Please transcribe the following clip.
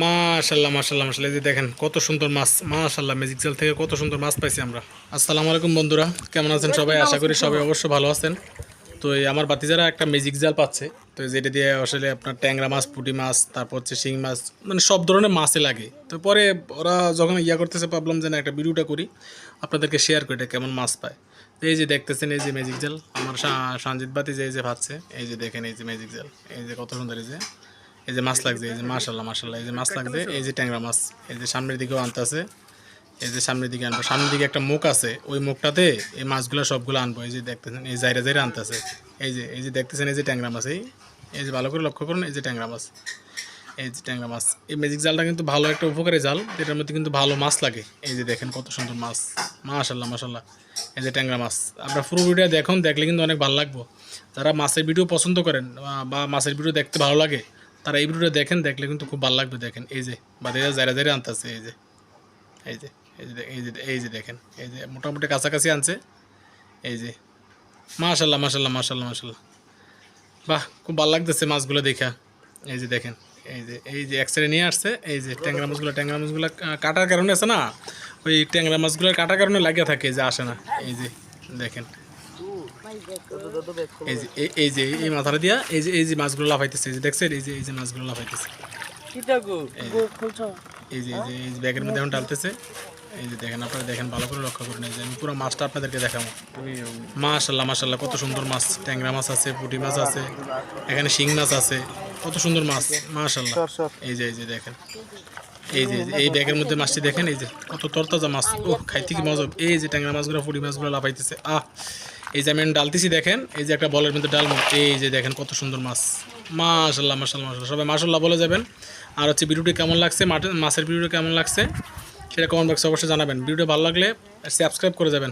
মাশাআল্লাহ মাশাআল্লাহ মাশাআল্লাহ, এই যে দেখেন কত সুন্দর মাছ। মাশাআল্লাহ, ম্যাজিক জাল থেকে কত সুন্দর মাছ পাইছি আমরা। আসসালামু আলাইকুম বন্ধুরা, কেমন আছেন সবাই? আশা করি সবাই অবশ্যই ভালো আছেন। তো এই আমার বাতিজারা একটা ম্যাজিক জাল পাচ্ছে, তো যেটা দিয়ে আসলে আপনার ট্যাংরা মাছ, পুঁটি মাছ, তারপর হচ্ছে শিং মাছ, মানে সব ধরনের মাছই লাগে। তো পরে ওরা যখন করতেছে, ভাবলাম যে না একটা ভিডিওটা করি, আপনাদেরকে শেয়ার করি এটা কেমন মাছ পায়। তো এই যে দেখতেছেন, এই যে ম্যাজিক জাল আমার সঞ্জিত বাতি যে এই যে ভাবছে, এই যে দেখেন এই যে ম্যাজিক জাল, এই যে কত সুন্দর, এই যে মাছ লাগছে, এই যে মাশাআল্লাহ মাশাআল্লাহ, এই যে মাছ লাগছে, এই যে ট্যাংরা মাছ, এই যে সামনের দিকেও আনতে আছে, এই যে সামনের দিকে আনবো, সামনের দিকে একটা মুখ আছে, ওই মুখটাতে এই মাছগুলো সবগুলো আনবো। এই যে দেখতেছেন, এই জায়গা জায়গা আনতেছে, এই যে দেখতেছেন, এই যে ট্যাংরা মাছ, এই যে ভালো করে লক্ষ্য করুন, এই যে ট্যাংরা মাছ, এই যে ট্যাংরা মাছ। এই ম্যাজিক জালটা কিন্তু ভালো একটা উপকারী জাল, এটার মধ্যে কিন্তু ভালো মাছ লাগে। এই যে দেখেন কত সুন্দর মাছ, মাশাআল্লাহ মাশাআল্লাহ, এই যে ট্যাংরা মাছ। আপনার পুরো ভিডিও দেখুন, দেখলে কিন্তু অনেক ভালো লাগবে। যারা মাছের ভিডিও পছন্দ করেন বা মাছের ভিডিও দেখতে ভালো লাগে, তারা এই ভিডিওটা দেখেন, দেখলে কিন্তু খুব ভালো লাগবে। দেখেন এই যে বাদিরা জায়গা জায়গা আনতেছে, এই যে এই যে এই যে দেখেন, এই যে মোটামুটি কাছাকাছি আনছে। এই যে মাশাআল্লাহ মাশাআল্লাহ মাশাআল্লাহ মাশাআল্লাহ, বাহ, খুব ভালো লাগতেছে মাছগুলো দেখা। এই যে দেখেন, এই যে এক্সরে নিয়ে আসছে, এই যে ট্যাংরা মাছগুলো কাটার কারণে আছে না, ওই ট্যাংরা মাছগুলোর কাটার কারণে লাগিয়ে থাকে, যে আসে না। এই যে দেখেন, এই যে এই মাথাটা দিয়া এই যে মাছগুলো লাফাইতেছে, এই যে দেখছেন, এই যে মাছগুলো লাফাইতেছে, এই যে ব্যাগের মধ্যে এখন ডালতেছে। এই যে দেখেন, আপনারা দেখেন, ভালো করে লক্ষ্য করুন, এই যে আমি পুরো মাছটা আপনাদেরকে দেখাবো। মাশাআল্লাহ মাশাআল্লাহ, কত সুন্দর মাছ, ট্যাংরা মাছ আছে, পুঁটি মাছ আছে, এখানে শিং মাছ আছে, কত সুন্দর মাছ, মাশাআল্লাহ। এই যে দেখেন, এই ব্যাগের মধ্যে মাছটি দেখেন, এই যে কত তরতাজা মাছ, ও খাইতে কি মজা। এই যে ট্যাংরা মাছগুলো, পুঁটি মাছগুলো লাফাইতেছে, এই যে আমি ডালতেছি, দেখেন এই যে একটা বলের মধ্যে ডালমো, এই যে দেখেন কত সুন্দর মাছ, মাশাআল্লাহ মাশাআল্লাহ মাশাআল্লাহ। সবাই মাশাআল্লাহ বলে যাবেন। আর হচ্ছে ভিডিওটি কেমন লাগছে, মাছের ভিডিওটি কেমন লাগছে সেটা কমেন্ট বক্সে অবশ্যই জানাবেন। ভিডিও ভালো লাগলে সাবস্ক্রাইব করে যাবেন।